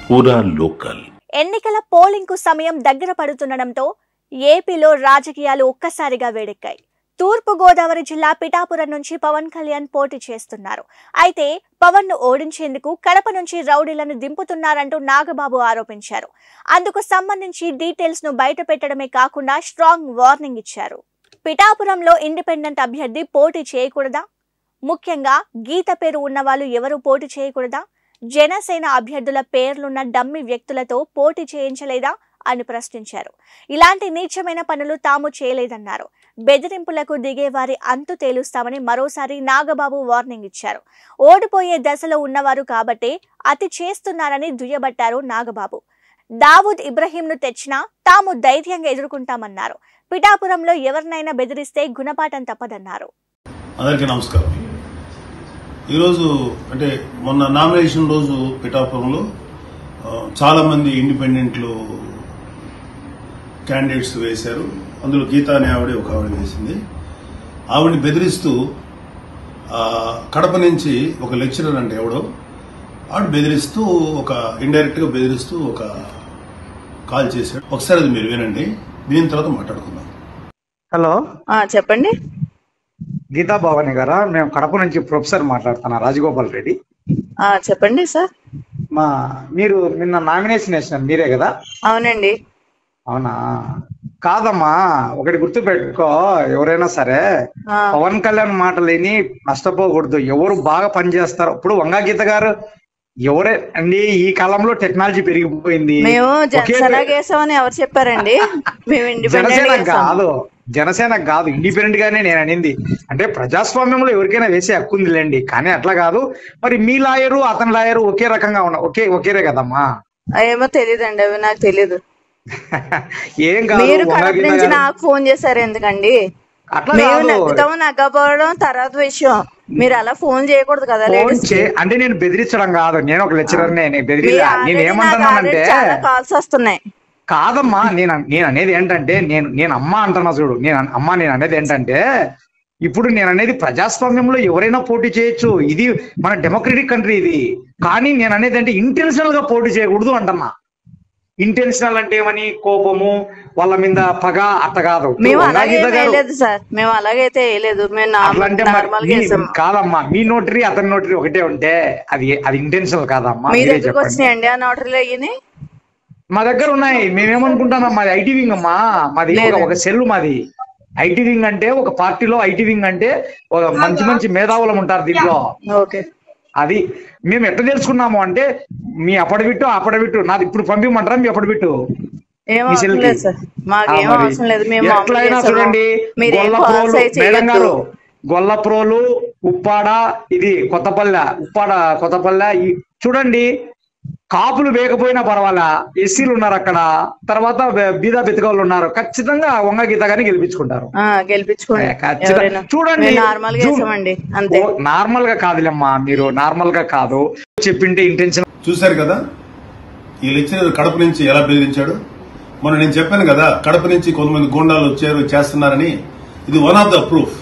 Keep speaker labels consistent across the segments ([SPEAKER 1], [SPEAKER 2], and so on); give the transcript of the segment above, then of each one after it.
[SPEAKER 1] పూరా లోకల్.
[SPEAKER 2] ఎన్నికల పోలింగ్ కు సమయం దగ్గర పడుతుండటంతో ఏపీలో రాజకీయాలు ఒక్కసారిగా వేడెక్కాయి. తూర్పు గోదావరి జిల్లా పిఠాపురం నుంచి పవన్ కళ్యాణ్ పోటీ చేస్తున్నారు. అయితే పవన్ ను ఓడించేందుకు కడప నుంచి రౌడీలను దింపుతున్నారంటూ నాగబాబు ఆరోపించారు. అందుకు సంబంధించి డీటెయిల్స్ ను బయట పెట్టడమే కాకుండా స్ట్రాంగ్ వార్నింగ్ ఇచ్చారు. పిఠాపురంలో ఇండిపెండెంట్ అభ్యర్థి పోటీ చేయకూడదా? ముఖ్యంగా గీత పేరు ఉన్న వాళ్ళు ఎవరు పోటీ చేయకూడదా? జనసేన అభ్యర్థుల పేర్లున్న డమ్మి వ్యక్తులతో పోటీ చేయించలేదా అని ప్రశ్నించారు. ఇలాంటి నీచమైన పనులు తాము చేయలేదన్నారు. బెదిరింపులకు దిగే వారి అంతు తేలుస్తామని మరోసారి నాగబాబు వార్నింగ్ ఇచ్చారు. ఓడిపోయే దశలో ఉన్నవారు కాబట్టే అతి చేస్తున్నారని దుయ్యబట్టారు నాగబాబు. దావూద్ ఇబ్రహీంను తెచ్చినా తాము ధైర్యంగా ఎదుర్కొంటామన్నారు. పిఠాపురంలో ఎవరినైనా బెదిరిస్తే గుణపాఠం తప్పదన్నారు.
[SPEAKER 3] అందరికీ నమస్కారం. ఈరోజు అంటే మొన్న నామినేషన్ రోజు పిఠాపురంలో చాలా మంది ఇండిపెండెంట్లు క్యాండిడేట్స్ వేశారు. అందులో గీత అనే ఆవిడ ఒక ఆవిడ వేసింది. ఆవిడని బెదిరిస్తూ కడప నుంచి ఒక లెక్చరర్ అంటే ఎవడో ఆవిడ బెదిరిస్తూ ఒక ఇండైరెక్ట్ గా బెదిరిస్తూ ఒక కాల్ చేశాడు. ఒకసారి అది మీరు వినండి, దీని తర్వాత మాట్లాడుకుందాం.
[SPEAKER 4] హలో,
[SPEAKER 5] చెప్పండి.
[SPEAKER 4] గీతా భవాని గారా? మేము కడప నుంచి ప్రొఫెసర్ మాట్లాడుతున్నా, రాజగోపాల్ రెడ్డి.
[SPEAKER 5] చెప్పండి సార్.
[SPEAKER 4] మీరు నిన్న నామినేషన్ వేసినారు మీరే కదా?
[SPEAKER 5] అవునండి.
[SPEAKER 4] అవునా? కాదమ్మా, ఒకటి గుర్తు పెట్టుకో, ఎవరైనా సరే పవన్ కళ్యాణ్ మాటలు విని నష్టపోకూడదు. ఎవరు బాగా పనిచేస్తారు, ఇప్పుడు వంగా గీత గారు ఎవరే అండి? ఈ కాలంలో టెక్నాలజీ పెరిగిపోయింది.
[SPEAKER 5] మేము జనసేన ఎవరు చెప్పారండి?
[SPEAKER 4] జనసేన కాదు, ఇండిపెండెంట్ గానే నేను అనింది. అంటే ప్రజాస్వామ్యంలో ఎవరికైనా వేసే హక్కు ఉందిలేండి, కానీ అట్లా కాదు. మరి మీ లాయరు అతని లాయరు ఒకే రకంగా ఒకేరే కదమ్మా?
[SPEAKER 5] ఏమో తెలియదండి, అవి నాకు తెలీదు.
[SPEAKER 4] ఏం కాదు.
[SPEAKER 5] మీరు కడప నుంచి నాకు ఫోన్ చేశారు ఎందుకండి? నగ్గపోవడం తర్వాత విషయం. మీరు అలా ఫోన్ చేయకూడదు కదా.
[SPEAKER 4] అంటే నేను బెదిరించడం కాదు, నేను ఒక లెక్చరర్. నేను ఏమంటున్నానంటే
[SPEAKER 5] కాల్స్ వస్తున్నాయి.
[SPEAKER 4] కాదమ్మా, నేను అనేది ఏంటంటే నేను అమ్మ అంటున్నా చూడు. నేను అనేది ఏంటంటే, ఇప్పుడు నేను అనేది ప్రజాస్వామ్యంలో ఎవరైనా పోటీ చేయొచ్చు, ఇది మన డెమోక్రటిక్ కంట్రీ ఇది. కానీ నేను అనేది అంటే ఇంటెన్షనల్ గా పోటీ చేయకూడదు అంటున్నా. ఇంటెన్షనల్ అంటే ఏమని? కోపము, వాళ్ళ మీద పగ, అట్ట కాదు.
[SPEAKER 5] మేము అలాగైతే
[SPEAKER 4] కాదమ్మా, మీ నోటరీ అతని నోటరీ ఒకటే ఉంటే అది ఇంటెన్షనల్ కాదమ్మా.
[SPEAKER 5] వచ్చినాయండి ఆ నోటరీలు అయ్యి
[SPEAKER 4] మా దగ్గర ఉన్నాయి. మేమేమనుకుంటున్నాం, మాది ఐటీ వింగ్ అమ్మా. మాది ఒక సెల్. మాది ఐటీ వింగ్ అంటే ఒక పార్టీలో ఐటీ వింగ్ అంటే ఒక మంచి మేధావులం ఉంటారు దీంట్లో. అది మేము ఎట్లా తెలుసుకున్నాము అంటే, మీ అప్పడబిట్టు నాది ఇప్పుడు పంపించమంటారా? మీ అప్పడబిట్టు ఎట్లయినా చూడండి. మేడం గారు, గొల్లప్రోలు, ఉప్పాడ, ఇది కొత్తపల్లె చూడండి. కాపులు వేయకపోయినా పర్వాలా, ఎస్సీలు ఉన్నారు అక్కడ, తర్వాత బీదా బెతకవులు ఉన్నారు. ఖచ్చితంగా వంగ గీత గారిని గెలిపించుకుంటారు. చూడండి, నార్మల్ గా కాదులేమ్మా, మీరు నార్మల్ గా కాదు చెప్పింటే ఇంటెన్షన్.
[SPEAKER 3] చూశారు కదా ఈ లెక్చరర్ కడప నుంచి ఎలా బెదిరించాడు. మొన్న నేను చెప్పాను కదా, కడప నుంచి కొంతమంది గూండాలు వచ్చారు చేస్తున్నారని. ఇది వన్ ఆఫ్ ద ప్రూఫ్.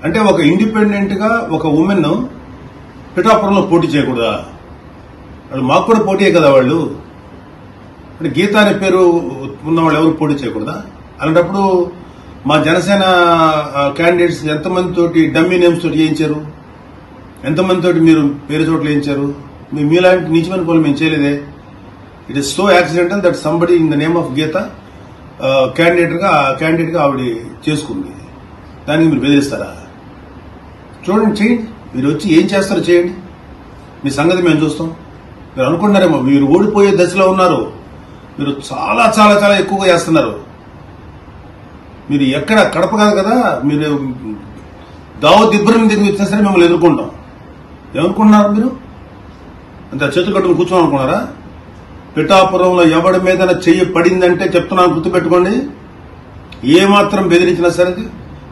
[SPEAKER 3] అంటే ఒక ఇండిపెండెంట్ గా ఒక ఉమెన్ పిఠాపురంలో పోటీ చేయకూడదా? వాళ్ళు మాకు కూడా పోటీయే కదా వాళ్ళు. అంటే గీత అనే పేరు ఉన్నవాళ్ళు ఎవరు పోటీ చేయకూడదా? అలాంటప్పుడు మా జనసేన క్యాండిడేట్స్ ఎంతమంది తోటి డమ్మీ నేమ్స్ తోటి చేయించారు, ఎంతమంది తోటి మీరు పేరు చోట్ల వేయించారు? మీలాంటి నీచమైన పనులు మేము చేయలేదే. It is so accidental that somebody in the name of Geeta candidate గా ఆవిడ చేసుకుంది. దానికి మీరు బెదిరిస్తారా? చూడండి, చేయండి. మీరు వచ్చి ఏం చేస్తారో చేయండి. మీ సంగతి మేము చూస్తాం. మీరు అనుకుంటున్నారేమో మీరు ఓడిపోయే దశలో ఉన్నారు. మీరు చాలా చాలా చాలా ఎక్కువగా చేస్తున్నారు. మీరు ఎక్కడ కడప కాదు కదా, మీరు దావూద్ ఇబ్రహీం దగ్గర వచ్చినా సరే మిమ్మల్ని ఎదుర్కొంటాం. ఏమనుకుంటున్నారు మీరు? అంత చేతులు కట్టుకుని కూర్చోని అనుకున్నారా? పిఠాపురంలో ఎవడి మీద చెయ్యి పడిందంటే చెప్తున్నాను, గుర్తుపెట్టుకోండి. ఏమాత్రం బెదిరించినా సరే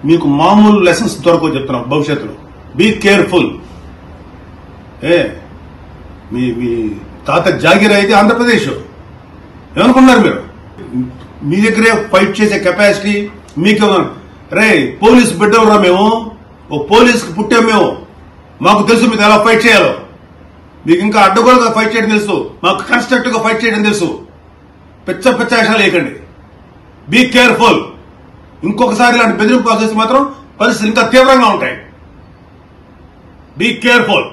[SPEAKER 3] మీకు మామూలు లెసన్స్ దొరకవు చెప్తున్నాం భవిష్యత్తులో. Be careful. మీ తాత జాగిర్ అయితే ఆంధ్రప్రదేశ్. ఏమనుకున్నారు మీరు? మీ దగ్గరే ఫైట్ చేసే కెపాసిటీ మీకేమన్నా? రే, పోలీసు బిడ్డలరా మేము, ఓ పోలీసుకి పుట్టాం మేము. మాకు తెలుసు మీరు ఎలా ఫైట్ చేయాలో. మీకు ఇంకా అడ్డగోలుగా ఫైట్ చేయడం తెలుసు, మాకు కన్స్ట్రక్టివ్ గా ఫైట్ చేయడం తెలుసు. పిచ్చ పిచ్చ వేషాలు వేయకండి. Be careful. ఇంకొకసారి ఇలాంటి బెదిరింపు ప్రాసెస్ మాత్రం పరిస్థితులు ఇంకా తీవ్రంగా ఉంటాయి. Be careful.